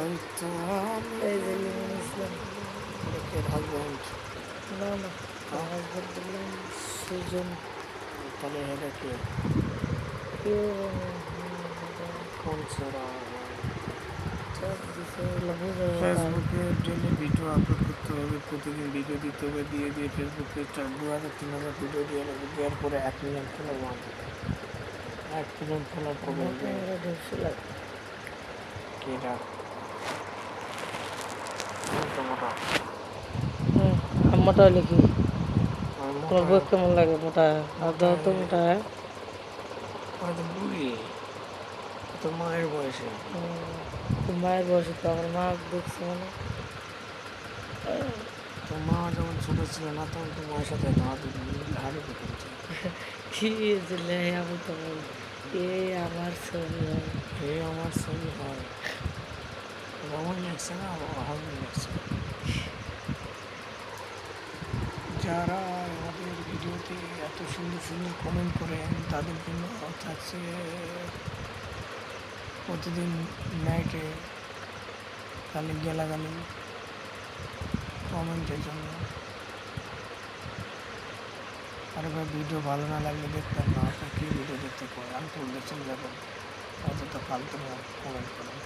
হয়তো আমি এই যে লিমন ইসলাম। এর হাজব্যান্ড না না, হাজবেন্ড বললাম সুজন। তাহলে এটা কে কে কোন ছেড়া সব দিছে এগুলো বুঝে ওটা। ফেসবুকে ডেলি ভিডিও আপলোড করতে হবে, প্রতিদিন ভিডিও দিতে হবে, দিয়ে দিয়ে ফেসবুকে 2000-3000 ভিডিও দিয়ে নেবে, দেওয়ার পরে 1 মিলিয়ন ফলোয়ার মারবে। 1 মিলিয়ন ফলোয়ার কবে আমাকে হবে? আমরা ঢুকছে লাগে। কেটা মোটা মোটা হলে কি তোমার মোটা বউ কেমন লাগে? মোটা আর দেহ তো মোটা। হয়তো বুড়ি তোর মায়ের বয়সে। তোর মায়ের বয়সে তো আমার মা দেখছে মানে। তোর মা যখন ছোট ছিল না তখন তোর মায়ের সাথে হাড়ি পেতেছি। কি যে আমি তো বলি এ আমার ছবি হয়। এ আমার ছবি হয়, রমন লেখছে না, হাজবেন্ড লেখছে। যারা আমাদের ভিডিওতে এত সুন্দর সুন্দর কমেন্ট করে তাদের জন্য থাকছে প্রতিদিন নাইটে খালি গালাগালি কমেন্টের জন্য। আর ভাই ভিডিও ভালো না লাগলে দেখতাম না, আপনার কী ভিডিও দেখতে পারেন, আমি তো দেখছেন যাবেন অযথা ফালতু কমেন্ট করেন।